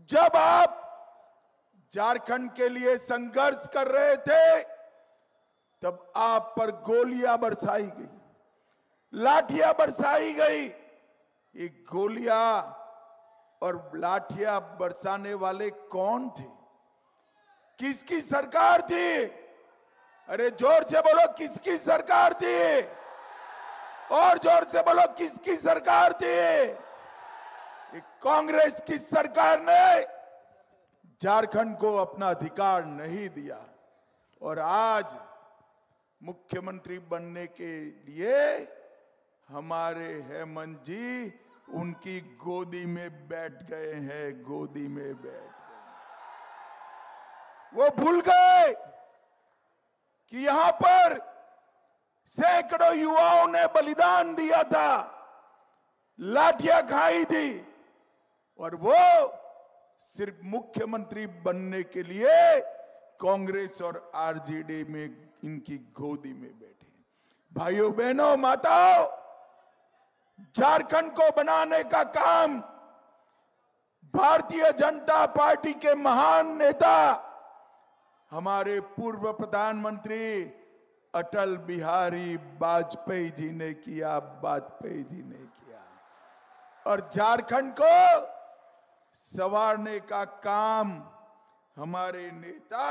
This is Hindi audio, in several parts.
जब आप झारखंड के लिए संघर्ष कर रहे थे तब आप पर गोलियां बरसाई गई, लाठियां बरसाई गई। ये गोलियां और लाठियां बरसाने वाले कौन थे? किसकी सरकार थी? अरे जोर से बोलो, किसकी सरकार थी? और जोर से बोलो, किसकी सरकार थी? कांग्रेस की सरकार ने झारखंड को अपना अधिकार नहीं दिया और आज मुख्यमंत्री बनने के लिए हमारे हेमंत जी उनकी गोदी में बैठ गए हैं, गोदी में बैठ गए। वो भूल गए कि यहां पर सैकड़ों युवाओं ने बलिदान दिया था, लाठियां खाई थी और वो सिर्फ मुख्यमंत्री बनने के लिए कांग्रेस और आरजेडी में इनकी गोदी में बैठे। भाइयों बहनों माताओं, झारखंड को बनाने का काम भारतीय जनता पार्टी के महान नेता हमारे पूर्व प्रधानमंत्री अटल बिहारी वाजपेयी जी ने किया, वाजपेयी जी ने किया। और झारखंड को संवारने का काम हमारे नेता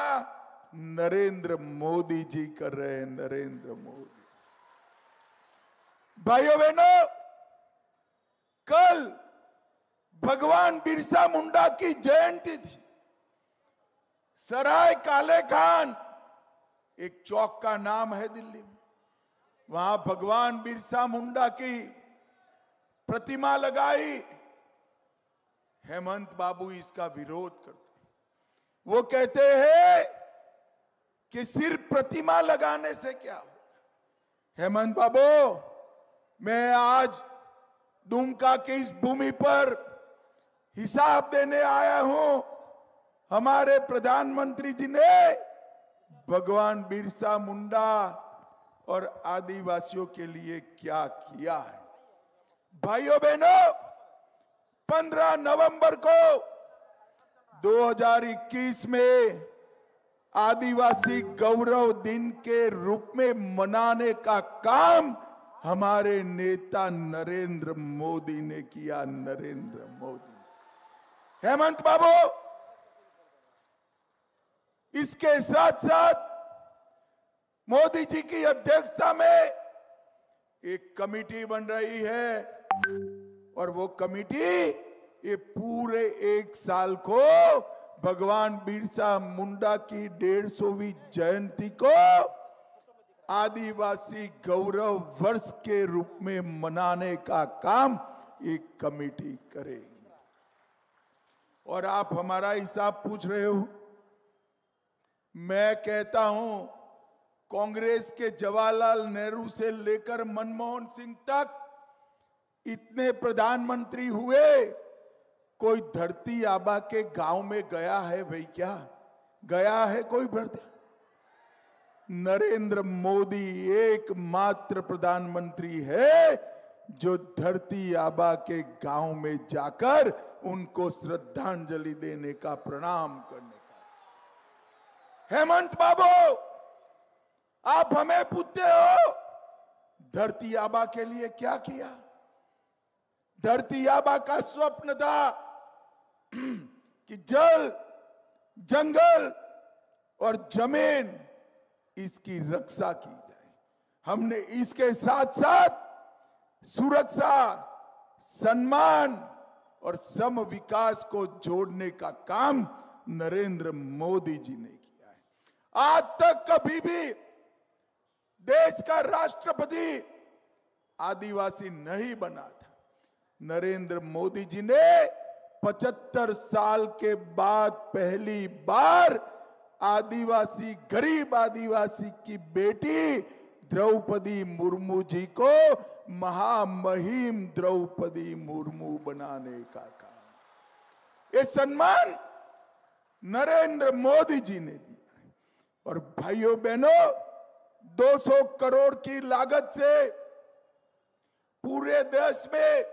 नरेंद्र मोदी जी कर रहे हैं, नरेंद्र मोदी। भाइयों बहनों, कल भगवान बिरसा मुंडा की जयंती थी। सराय काले खान एक चौक का नाम है दिल्ली में, वहां भगवान बिरसा मुंडा की प्रतिमा लगाई। हेमंत बाबू इसका विरोध करते, वो कहते हैं कि सिर्फ प्रतिमा लगाने से क्या होगा। हेमंत बाबू, मैं आज दुमका की इस भूमि पर हिसाब देने आया हूं। हमारे प्रधानमंत्री जी ने भगवान बिरसा मुंडा और आदिवासियों के लिए क्या किया है। भाइयों बहनों, 15 नवंबर को 2021 में आदिवासी गौरव दिन के रूप में मनाने का काम हमारे नेता नरेंद्र मोदी ने किया, नरेंद्र मोदी। हेमंत बाबू, इसके साथ साथ मोदी जी की अध्यक्षता में एक कमेटी बन रही है और वो कमेटी ये पूरे एक साल को भगवान बिरसा मुंडा की 150वीं जयंती को आदिवासी गौरव वर्ष के रूप में मनाने का काम एक कमेटी करेगी। और आप हमारा हिसाब पूछ रहे हो, मैं कहता हूं कांग्रेस के जवाहरलाल नेहरू से लेकर मनमोहन सिंह तक इतने प्रधानमंत्री हुए, कोई धरती आबा के गांव में गया है भाई? क्या गया है कोई? नरेंद्र मोदी एकमात्र प्रधानमंत्री है जो धरती आबा के गांव में जाकर उनको श्रद्धांजलि देने का, प्रणाम करने का। हेमंत बाबू, आप हमें पूछते हो धरती आबा के लिए क्या किया? धरती आबा का स्वप्न था कि जल, जंगल और जमीन इसकी रक्षा की जाए। हमने इसके साथ साथ सुरक्षा, सम्मान और सम विकास को जोड़ने का काम नरेंद्र मोदी जी ने किया है। आज तक कभी भी देश का राष्ट्रपति आदिवासी नहीं बना था। नरेंद्र मोदी जी ने 75 साल के बाद पहली बार आदिवासी, गरीब आदिवासी की बेटी द्रौपदी मुर्मू जी को महामहिम द्रौपदी मुर्मू बनाने का काम, ये सम्मान नरेंद्र मोदी जी ने दिया है। और भाइयों बहनों, 200 करोड़ की लागत से पूरे देश में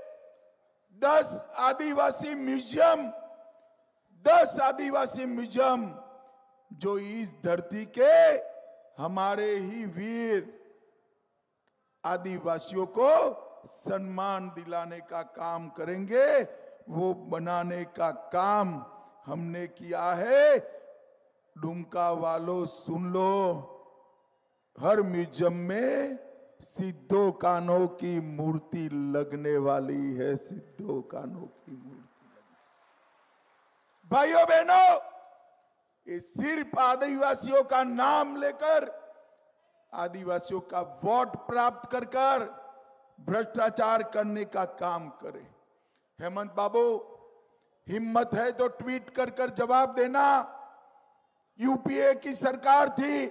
10 आदिवासी म्यूजियम, 10 आदिवासी म्यूजियम जो इस धरती के हमारे ही वीर आदिवासियों को सम्मान दिलाने का काम करेंगे, वो बनाने का काम हमने किया है। डुमका वालों सुन लो, हर म्यूजियम में सिद्धो कान्हो की मूर्ति लगने वाली है। सिद्धो कान्हो की मूर्ति लगने। भाइयों बहनों, ये सिर्फ आदिवासियों का नाम लेकर, आदिवासियों का वोट प्राप्त कर कर भ्रष्टाचार करने का काम करे। हेमंत बाबू, हिम्मत है तो ट्वीट कर कर जवाब देना। यूपीए की सरकार थी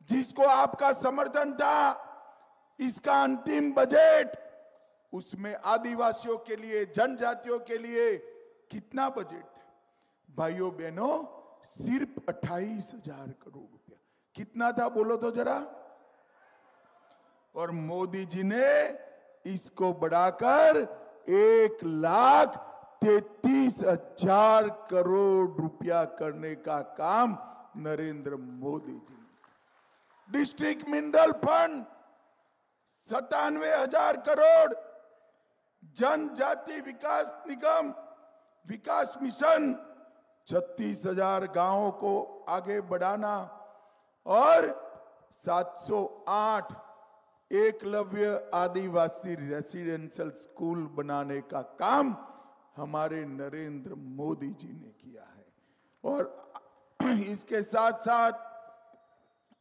जिसको आपका समर्थन था, इसका अंतिम बजट, उसमें आदिवासियों के लिए, जनजातियों के लिए कितना बजट था? भाइयों बहनों, सिर्फ 28,000 करोड़ रुपया। कितना था बोलो तो जरा। और मोदी जी ने इसको बढ़ाकर 1,33,000 करोड़ रुपया करने का काम नरेंद्र मोदी जी ने। डिस्ट्रिक्ट मिनरल फंड 97,000 करोड़, जनजाति विकास निगम विकास मिशन 36,000 गांवों को आगे बढ़ाना और 708 एकलव्य आदिवासी रेसिडेंशियल स्कूल बनाने का काम हमारे नरेंद्र मोदी जी ने किया है। और इसके साथ साथ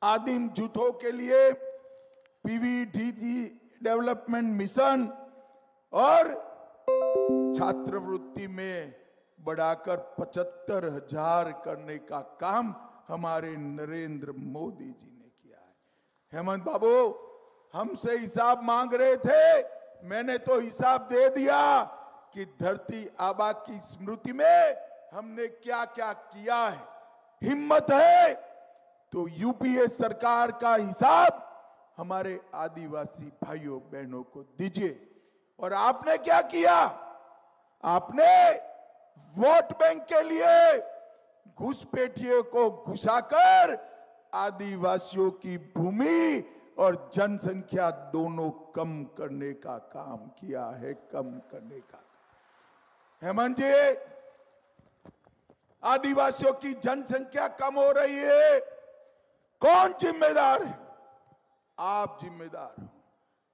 आदिम जूथों के लिए पीवीडीजी डेवलपमेंट मिशन और छात्रवृत्ति में बढ़ाकर 75,000 करने का काम हमारे नरेंद्र मोदी जी ने किया है। हेमंत बाबू हमसे हिसाब मांग रहे थे, मैंने तो हिसाब दे दिया कि धरती आबा की स्मृति में हमने क्या क्या किया है। हिम्मत है तो यूपीए सरकार का हिसाब हमारे आदिवासी भाइयों बहनों को दीजिए। और आपने क्या किया? आपने वोट बैंक के लिए घुसपैठियों को घुसाकर आदिवासियों की भूमि और जनसंख्या दोनों कम करने का काम किया है, कम करने का। हेमंत जी, आदिवासियों की जनसंख्या कम हो रही है, कौन जिम्मेदार है? आप जिम्मेदार हो।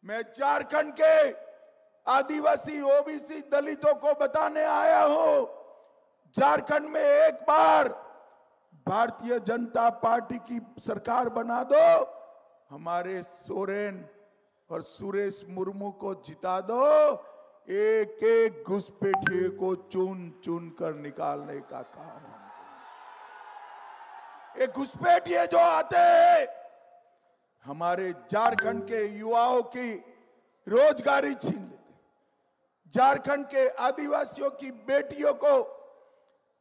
मैं झारखंड के आदिवासी ओबीसी दलितों को बताने आया हूं, झारखंड में एक बार भारतीय जनता पार्टी की सरकार बना दो, हमारे सोरेन और सुरेश मुर्मू को जिता दो, एक एक घुसपैठिए को चुन चुन कर निकालने का काम। ये घुसपैठिए जो आते हैं हमारे झारखंड के युवाओं की रोजगारी छीन लेते, झारखंड के आदिवासियों की बेटियों को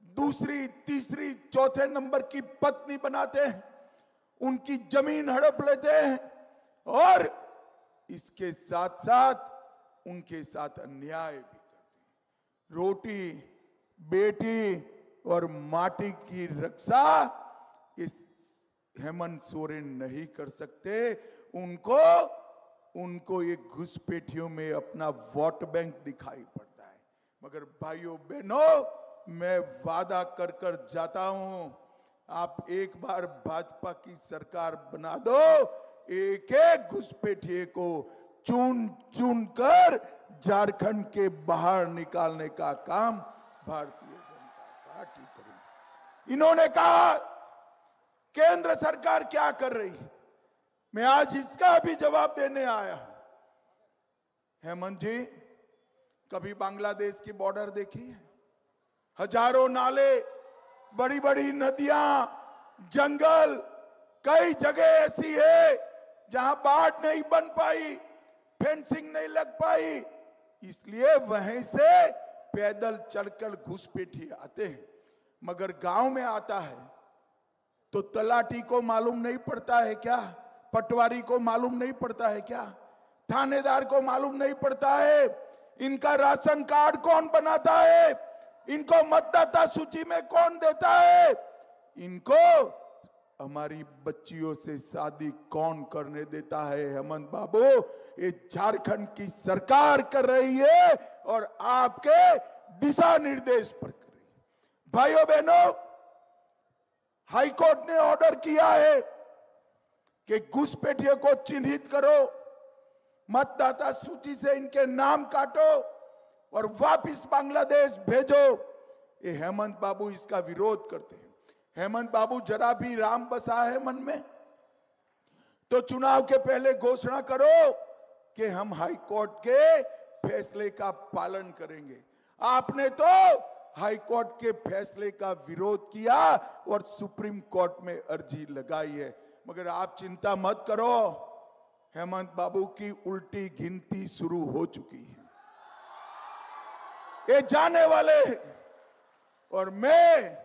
दूसरी तीसरी चौथे नंबर की पत्नी बनाते हैं, उनकी जमीन हड़प लेते हैं और इसके साथ साथ उनके साथ अन्याय भी करते हैं। रोटी बेटी और माटी की रक्षा इस हेमंत सोरेन नहीं कर सकते। उनको ये घुसपैठियों में अपना वोट बैंक दिखाई पड़ता है। मगर भाइयों बहनों, मैं वादा कर कर जाता हूं, आप एक बार भाजपा की सरकार बना दो, एक एक घुसपैठिए को चुन चुन कर झारखंड के बाहर निकालने का काम भारतीय जनता पार्टी करेगी। इन्होंने कहा केंद्र सरकार क्या कर रही है, मैं आज इसका भी जवाब देने आया हूं। हेमंत जी, कभी बांग्लादेश की बॉर्डर देखी है? हजारों नाले, बड़ी बड़ी नदियां, जंगल, कई जगह ऐसी है जहां बाढ़ नहीं बन पाई, फेंसिंग नहीं लग पाई, इसलिए वहीं से पैदल चलकर घुसपैठी आते हैं। मगर गांव में आता है तो तलाटी को मालूम नहीं पड़ता है क्या? पटवारी को मालूम नहीं पड़ता है क्या? थानेदार को मालूम नहीं पड़ता है इनका राशन कार्ड कौन बनाता है, इनको मतदाता सूची में कौन देता है? इनको हमारी बच्चियों से शादी कौन करने देता है? हेमंत बाबू, ये झारखंड की सरकार कर रही है और आपके दिशा निर्देश पर कर रही है। भाइयों बहनों, हाईकोर्ट ने ऑर्डर किया है कि घुसपैठियों को चिन्हित करो, मतदाता सूची से इनके नाम काटो और वापस बांग्लादेश भेजो। ये हेमंत बाबू इसका विरोध करते हैं। हेमंत बाबू, जरा भी राम बसा है मन में तो चुनाव के पहले घोषणा करो कि हम हाई कोर्ट के फैसले का पालन करेंगे। आपने तो हाई कोर्ट के फैसले का विरोध किया और सुप्रीम कोर्ट में अर्जी लगाई है, मगर आप चिंता मत करो, हेमंत बाबू की उल्टी गिनती शुरू हो चुकी है। ये जाने वाले हैं और मैं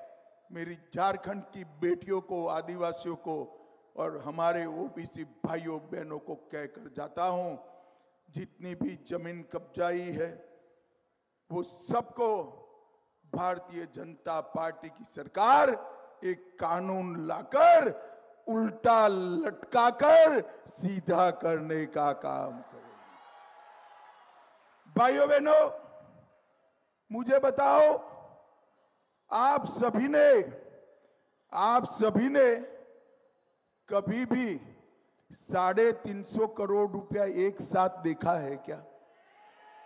मेरी झारखंड की बेटियों को, आदिवासियों को और हमारे ओबीसी भाइयों बहनों को कहकर जाता हूं, जितनी भी जमीन कब्जाई है वो सबको भारतीय जनता पार्टी की सरकार एक कानून लाकर उल्टा लटकाकर सीधा करने का काम करेगी। भाइयों बहनों, मुझे बताओ, आप सभी ने कभी भी 350 करोड़ रुपया एक साथ देखा है क्या?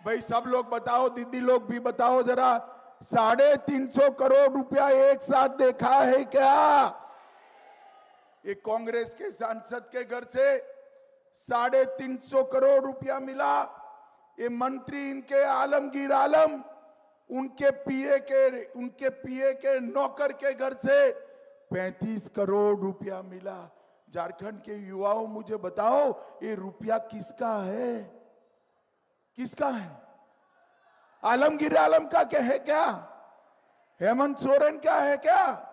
भाई सब लोग बताओ, दीदी लोग भी बताओ जरा, 350 करोड़ रुपया एक साथ देखा है क्या? ये कांग्रेस के सांसद के घर से 350 करोड़ रुपया मिला। ये मंत्री इनके आलमगीर आलम, उनके पीए के नौकर के घर से 35 करोड़ रुपया मिला। झारखंड के युवाओं, मुझे बताओ, ये रुपया किसका है? किसका है? आलमगीर आलम का क्या है क्या? हेमंत सोरेन का है क्या?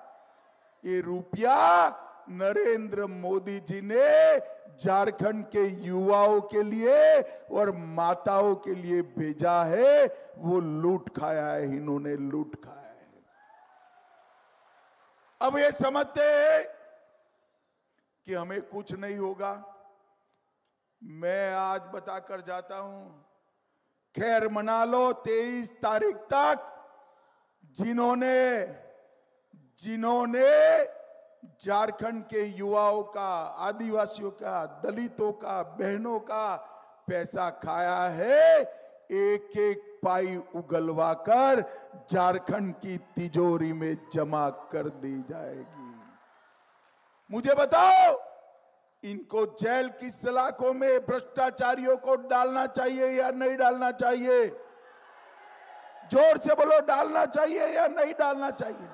ये रुपया नरेंद्र मोदी जी ने झारखंड के युवाओं के लिए और माताओं के लिए भेजा है। वो लूट खाया है, इन्होंने लूट खाया है। अब ये समझते हैं कि हमें कुछ नहीं होगा। मैं आज बताकर जाता हूं, खैर मना लो 23 तारीख तक जिन्होंने झारखंड के युवाओं का, आदिवासियों का, दलितों का, बहनों का पैसा खाया है, एक एक पाई उगलवा कर झारखंड की तिजोरी में जमा कर दी जाएगी। मुझे बताओ, इनको जेल की सलाखों में भ्रष्टाचारियों को डालना चाहिए या नहीं डालना चाहिए? जोर से बोलो, डालना चाहिए या नहीं डालना चाहिए?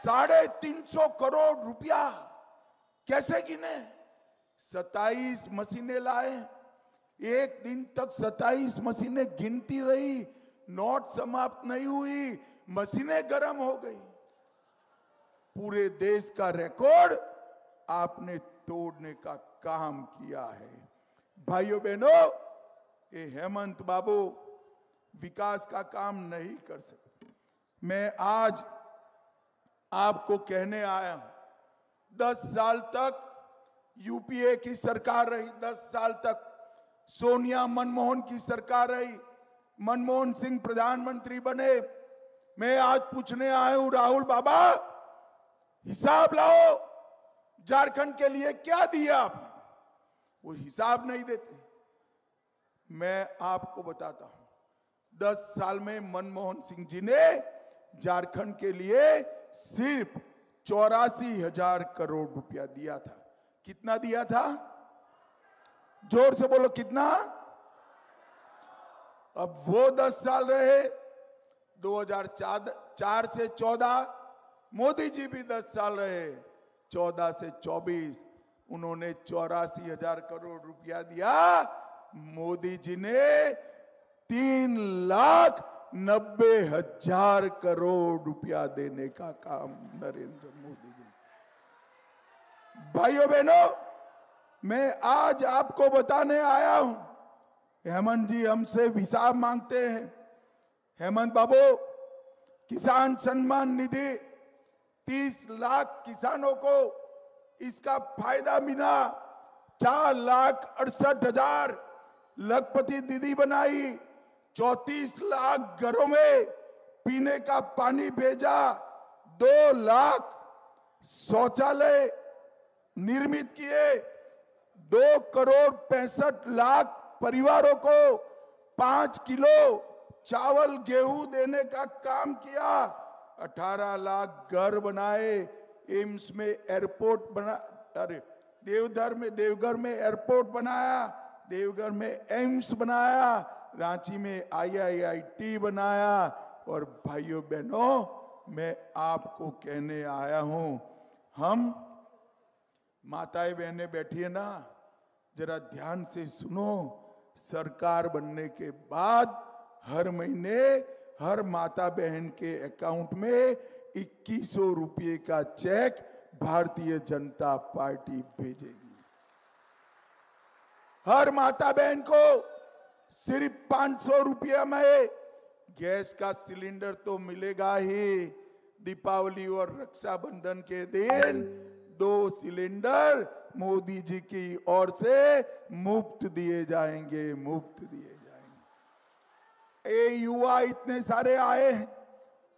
350 करोड़ रुपया कैसे गिने? 27 मशीनें लाए, एक दिन तक 27 मशीनें गिनती रही, नोट समाप्त नहीं हुई, मशीनें गर्म हो गई। पूरे देश का रिकॉर्ड आपने तोड़ने का काम किया है। भाइयों बहनों, ये हेमंत बाबू विकास का काम नहीं कर सकते। मैं आज आपको कहने आया हूं, 10 साल तक यूपीए की सरकार रही, 10 साल तक सोनिया मनमोहन की सरकार रही, मनमोहन सिंह प्रधानमंत्री बने। मैं आज पूछने आया हूं, राहुल बाबा, हिसाब लाओ, झारखंड के लिए क्या दिया आपने? वो हिसाब नहीं देते। मैं आपको बताता हूं, 10 साल में मनमोहन सिंह जी ने झारखंड के लिए सिर्फ 84,000 करोड़ रुपया दिया था। कितना दिया था? जोर से बोलो, कितना? अब वो 10 साल रहे, 2004 से 14, मोदी जी भी 10 साल रहे, 14 से 24, उन्होंने 84,000 करोड़ रुपया दिया। मोदी जी ने 3,90,000 करोड़ रुपया देने का काम नरेंद्र मोदी जी। भाइयों बहनों, मैं आज आपको बताने आया हूं, हेमंत जी हमसे हिसाब मांगते हैं। हेमंत बाबू, किसान सम्मान निधि 30 लाख किसानों को इसका फायदा मिला। 4,68,000 लखपति दीदी बनाई। 34 लाख घरों में पीने का पानी भेजा। 2 लाख शौचालय निर्मित किए। 2,65,00,000 परिवारों को 5 किलो चावल गेहूं देने का काम किया। 18 लाख घर बनाए। एम्स में एयरपोर्ट बना, अरे देवघर में एयरपोर्ट बनाया। देवघर में एम्स बनाया। रांची में IIIT बनाया। और भाइयों बहनों, मैं आपको कहने आया हूं, हम माताएं बहनें बैठी है ना, जरा ध्यान से सुनो। सरकार बनने के बाद हर महीने हर माता बहन के अकाउंट में 2100 रुपये का चेक भारतीय जनता पार्टी भेजेगी। हर माता बहन को सिर्फ 500 रुपया में गैस का सिलेंडर तो मिलेगा ही। दीपावली और रक्षाबंधन के दिन 2 सिलेंडर मोदी जी की ओर से मुफ्त दिए जाएंगे, मुफ्त दिए जाएंगे। ये युवा इतने सारे आए हैं,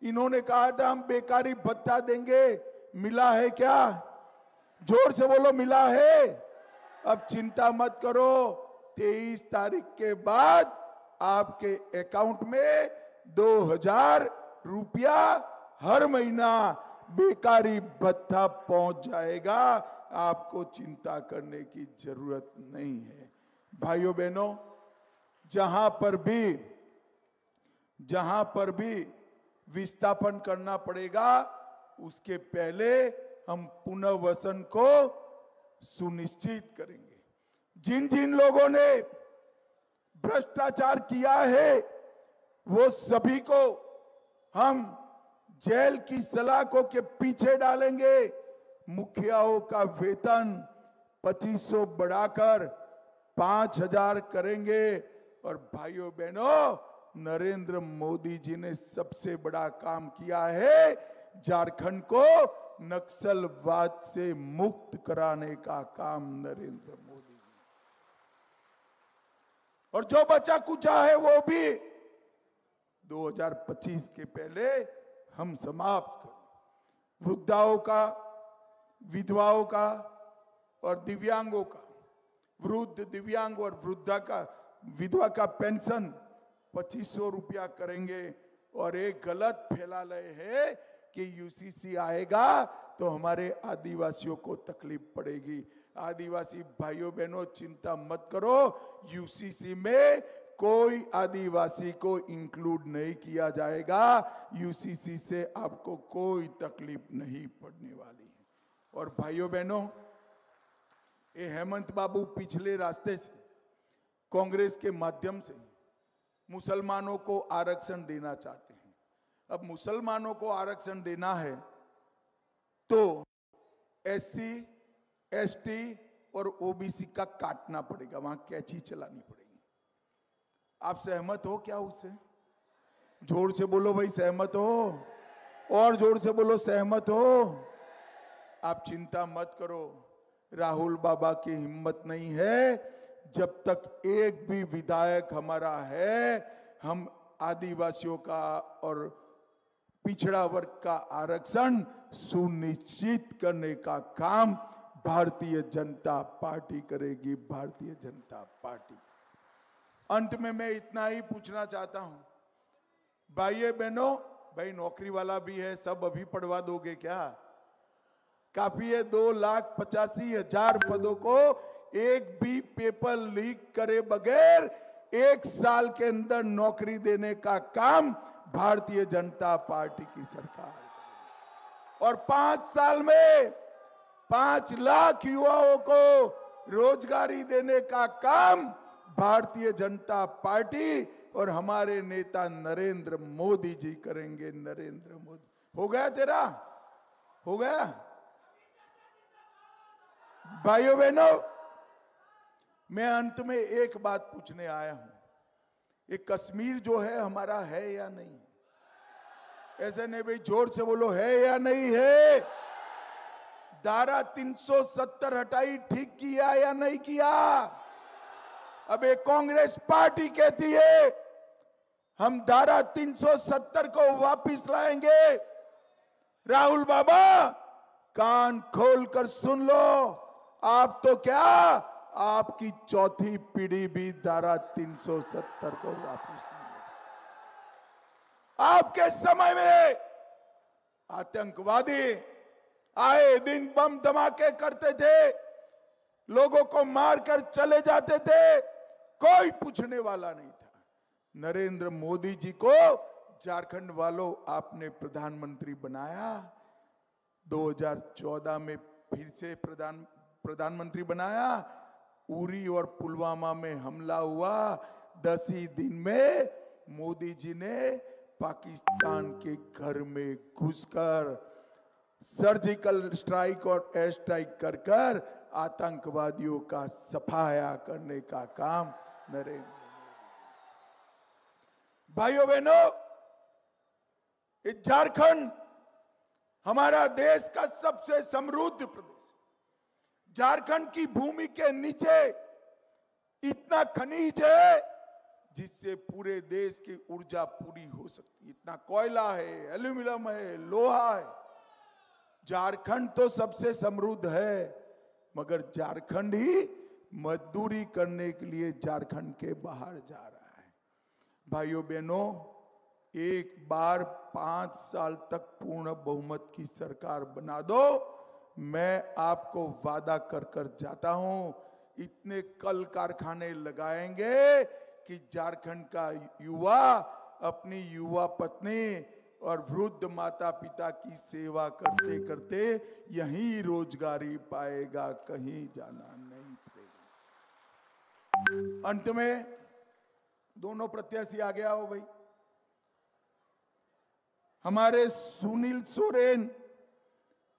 इन्होंने कहा था हम बेकारी भत्ता देंगे, मिला है क्या? जोर से बोलो, मिला है? अब चिंता मत करो, 23 तारीख के बाद आपके अकाउंट में 2,000 रुपया हर महीना बेकारी भत्ता पहुंच जाएगा। आपको चिंता करने की जरूरत नहीं है। भाइयों बहनों, जहां पर भी विस्थापन करना पड़ेगा, उसके पहले हम पुनर्वसन को सुनिश्चित करेंगे। जिन जिन लोगों ने भ्रष्टाचार किया है, वो सभी को हम जेल की सलाखों के पीछे डालेंगे। मुखियाओं का वेतन 2500 बढ़ाकर 5,000 करेंगे। और भाइयों बहनों, नरेंद्र मोदी जी ने सबसे बड़ा काम किया है, झारखंड को नक्सलवाद से मुक्त कराने का काम नरेंद्र मोदी जी। और जो बचा कुचा है वो भी 2025 के पहले हम समाप्त करें। वृद्धाओं का, विधवाओं का और दिव्यांगों का, वृद्ध, दिव्यांग और वृद्धा का, विधवा का पेंशन 2500 रुपया करेंगे। और एक गलत फैला रहे हैं कि यूसीसी आएगा तो हमारे आदिवासियों को तकलीफ पड़ेगी। आदिवासी भाइयों बहनों, चिंता मत करो, यूसीसी में कोई आदिवासी को इंक्लूड नहीं किया जाएगा। यूसीसी से आपको कोई तकलीफ नहीं पड़ने वाली है। और भाइयों बहनों, ये हेमंत बाबू पिछले रास्ते से, कांग्रेस के माध्यम से मुसलमानों को आरक्षण देना चाहते हैं। अब मुसलमानों को आरक्षण देना है तो SC, ST और OBC का काटना पड़ेगा, वहां कैंची चलानी पड़ेगी। आप सहमत हो क्या उससे? जोर से बोलो भाई, सहमत हो? और जोर से बोलो, सहमत हो? आप चिंता मत करो, राहुल बाबा की हिम्मत नहीं है। जब तक एक भी विधायक हमारा है, हम आदिवासियों का और पिछड़ा वर्ग का आरक्षण सुनिश्चित करने का काम भारतीय जनता पार्टी करेगी। भारतीय जनता पार्टी। अंत में मैं इतना ही पूछना चाहता हूं, भाइयों बहनों, भाई नौकरी वाला भी है, सब अभी पढ़वा दोगे क्या? काफी है। 2,85,000 पदों को एक भी पेपर लीक करे बगैर 1 साल के अंदर नौकरी देने का काम भारतीय जनता पार्टी की सरकार करेगी। और 5 साल में 5 लाख युवाओं को रोजगारी देने का काम भारतीय जनता पार्टी और हमारे नेता नरेंद्र मोदी जी करेंगे। नरेंद्र मोदी। हो गया तेरा? हो गया? भाइयों बहनों, मैं अंत में एक बात पूछने आया हूं, ये कश्मीर जो है हमारा है या नहीं? ऐसे नहीं भाई, जोर से बोलो, है या नहीं है? धारा 370 हटाई, ठीक किया या नहीं किया? अब एक कांग्रेस पार्टी कहती है हम धारा 370 को वापस लाएंगे। राहुल बाबा कान खोलकर सुन लो, आप तो क्या, आपकी चौथी पीढ़ी भी धारा 370 को वापस लाएंगे। आपके समय में आतंकवादी आए दिन बम धमाके करते थे, लोगों को मारकर चले जाते थे, कोई पूछने वाला नहीं था। नरेंद्र मोदी जी को झारखंड वालों आपने प्रधानमंत्री बनाया, 2014 में फिर से प्रधानमंत्री बनाया। उरी और पुलवामा में हमला हुआ, 10 ही दिन में मोदी जी ने पाकिस्तान के घर में घुसकर सर्जिकल स्ट्राइक और एयर स्ट्राइक कर कर आतंकवादियों का सफाया करने का काम नरेंद्र मोदी। भाइयों बहनों, झारखंड हमारा देश का सबसे समृद्ध प्रदेश। झारखंड की भूमि के नीचे इतना खनिज है जिससे पूरे देश की ऊर्जा पूरी हो सकती है। इतना कोयला है, एल्यूमिनियम है, लोहा है। झारखंड तो सबसे समृद्ध है, मगर झारखंड ही मजदूरी करने के लिए झारखंड के बाहर जा रहा है। भाइयों बहनों, एक बार 5 साल तक पूर्ण बहुमत की सरकार बना दो, मैं आपको वादा कर कर जाता हूं, इतने कल कारखाने लगाएंगे कि झारखंड का युवा अपनी युवा पत्नी और वृद्ध माता पिता की सेवा करते करते यहीं रोजगारी पाएगा, कहीं जाना नहीं पड़ेगा। अंत में दोनों प्रत्याशी आ गया हो भाई, हमारे सुनील सोरेन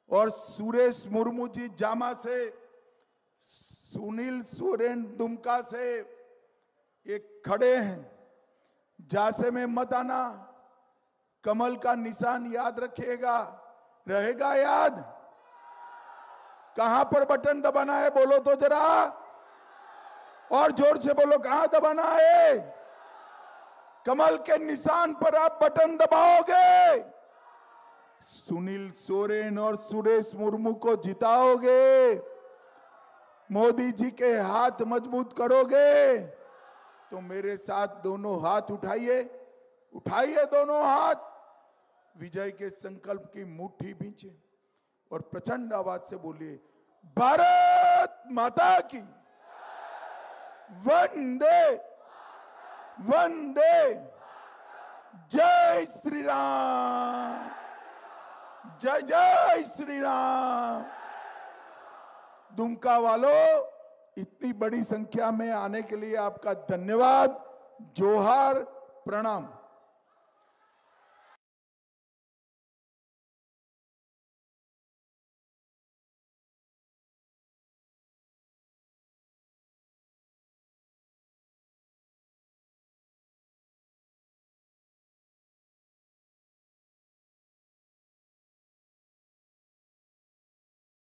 और सुरेश मुर्मू जी जामा से, सुनील सोरेन दुमका से एक खड़े हैं। जासे में मत आना, कमल का निशान याद रखिएगा, रहेगा याद? कहां पर बटन दबाना है बोलो तो जरा, और जोर से बोलो, कहां दबाना है? कमल के निशान पर आप बटन दबाओगे, सुनील सोरेन और सुरेश मुर्मू को जिताओगे, मोदी जी के हाथ मजबूत करोगे, तो मेरे साथ दोनों हाथ उठाइए, उठाइए दोनों हाथ, विजय के संकल्प की मुट्ठी भींचे और प्रचंड आवाज से बोलिए, भारत माता की वंदे वंदे, जय श्री राम, जय जय श्री राम। दुमका वालों, इतनी बड़ी संख्या में आने के लिए आपका धन्यवाद, जोहार, प्रणाम।